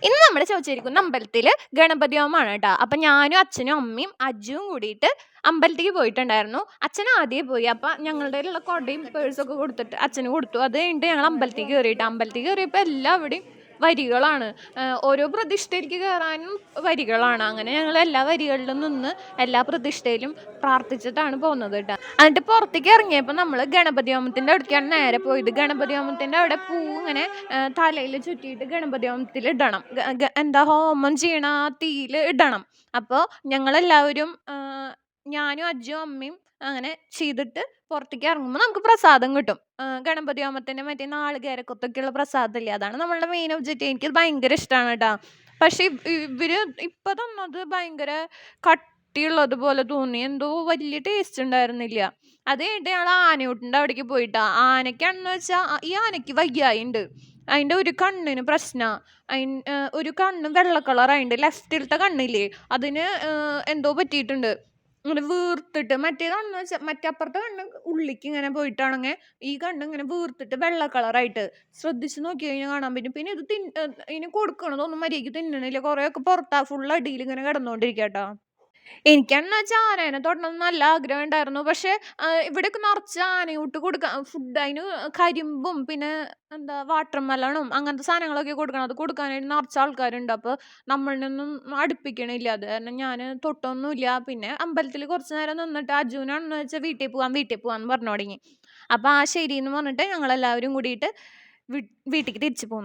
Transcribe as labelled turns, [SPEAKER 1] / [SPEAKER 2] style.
[SPEAKER 1] ഇന്ന് നമ്മുടെ ചോദിച്ചിരിക്കുന്ന അമ്പലത്തിൽ ഗണപതി ഹോമമാണ് കേട്ടോ. അപ്പം ഞാനും അച്ഛനും അമ്മയും അജുവും കൂടിയിട്ട് അമ്പലത്തിലേക്ക് പോയിട്ടുണ്ടായിരുന്നു. അച്ഛൻ ആദ്യം പോയി. അപ്പം ഞങ്ങളുടെ കയ്യിലുള്ള കൊടയും പേഴ്സൊക്കെ കൊടുത്തിട്ട് അച്ഛന് കൊടുത്തു. അത് കഴിഞ്ഞിട്ട് ഞങ്ങൾ അമ്പലത്തിലേക്ക് കയറിയിട്ട് അമ്പലത്തിലേക്ക് കയറിയപ്പോൾ എല്ലാവിടെയും വരികളാണ്. ഓരോ പ്രതിഷ്ഠയിലേക്ക് കയറാനും വരികളാണ്. അങ്ങനെ ഞങ്ങൾ എല്ലാ വരികളിലും നിന്ന് എല്ലാ പ്രതിഷ്ഠയിലും പ്രാർത്ഥിച്ചിട്ടാണ് പോകുന്നത് കേട്ടോ. എന്നിട്ട് പുറത്തേക്ക് ഇറങ്ങിയപ്പോൾ നമ്മൾ ഗണപതി ഹോമത്തിൻ്റെ അവിടേക്കാണ് നേരെ പോയത്. ഗണപതി ഹോമത്തിൻ്റെ അവിടെ പൂ ഇങ്ങനെ തലയിൽ ചുറ്റിയിട്ട് ഗണപതി ഹോമത്തിൽ ഇടണം. എന്താ ഹോമം ചെയ്യണ ആ തീയിൽ ഇടണം. അപ്പോൾ ഞങ്ങളെല്ലാവരും ഞാനും അജ്ജും അമ്മയും അങ്ങനെ ചെയ്തിട്ട് പുറത്തേക്ക് ഇറങ്ങുമ്പോൾ നമുക്ക് പ്രസാദം കിട്ടും. ഗണപതി ഹോമത്തിൻ്റെ മറ്റേ നാളികേരക്കൊത്തൊക്കെയുള്ള പ്രസാദമില്ലേ, അതാണ് നമ്മളുടെ മെയിൻ ഒബ്ജക്റ്റ്. എനിക്കത് ഭയങ്കര ഇഷ്ടമാണ് കേട്ടോ. പക്ഷെ ഇവര് ഇപ്പം തന്നത് ഭയങ്കര കട്ടിയുള്ളതുപോലെ തോന്നി. എന്തോ വലിയ ടേസ്റ്റ് ഉണ്ടായിരുന്നില്ല. അത് കഴിഞ്ഞിട്ട് ഞങ്ങൾ ആനയൂട്ടിൻ്റെ അവിടേക്ക് പോയിട്ടാ. ആനയ്ക്കാണെന്ന് വെച്ചാൽ ഈ ആനയ്ക്ക് വയ്യായിണ്ട്. അതിൻ്റെ ഒരു കണ്ണിന് പ്രശ്നമാണ്. ഒരു കണ്ണ് വെള്ള കളറായിട്ടുണ്ട്. ലെഫ്റ്റിലത്തെ കണ്ണില്ലേ, അതിന് എന്തോ പറ്റിയിട്ടുണ്ട്. ഇങ്ങനെ വീർത്തിട്ട് മറ്റേതാണെന്ന് വെച്ചാൽ മറ്റപ്പുറത്തെ കണ്ണ് ഉള്ളിക്ക് ഇങ്ങനെ പോയിട്ടാണെങ്കിൽ ഈ കണ്ണ് ഇങ്ങനെ വീർത്തിട്ട് വെള്ള കളറായിട്ട് ശ്രദ്ധിച്ച് നോക്കി കഴിഞ്ഞാൽ കാണാൻ പറ്റും. പിന്നെ ഇത് ഇതിന് കൊടുക്കണതൊന്നും മര്യാദയ്ക്ക് തിന്നണില്ല. കുറേയൊക്കെ പുറത്താ, ഫുൾ അടിയിൽ ഇങ്ങനെ കിടന്നുകൊണ്ടിരിക്കുക കേട്ടോ. എനിക്കാണെന്ന് വെച്ചാൽ ആനേനെ തൊടണം എന്ന് നല്ല ആഗ്രഹം ഉണ്ടായിരുന്നു. പക്ഷെ ഇവിടെയൊക്കെ നിറച്ച് ആനയൂട്ട് കൊടുക്കാൻ ഫുഡ്, അതിന് കരിമ്പും പിന്നെ എന്താ വാട്ടർ മെലണും അങ്ങനത്തെ സാധനങ്ങളൊക്കെ കൊടുക്കണം. അത് കൊടുക്കാനായിട്ട് നിറച്ച് ആൾക്കാരുണ്ട്. അപ്പോൾ നമ്മളിനൊന്നും അടുപ്പിക്കണില്ല. അത് കാരണം ഞാൻ തൊട്ടൊന്നുമില്ല. പിന്നെ അമ്പലത്തിൽ കുറച്ച് നേരം നിന്നിട്ട് അജുനാണെന്ന് വെച്ചാൽ വീട്ടിൽ പോകാമെന്ന് പറഞ്ഞു തുടങ്ങി. അപ്പോൾ ആ ശരി എന്ന് പറഞ്ഞിട്ട് ഞങ്ങളെല്ലാവരും കൂടിയിട്ട് വീട്ടിലേക്ക് തിരിച്ചു പോന്നു.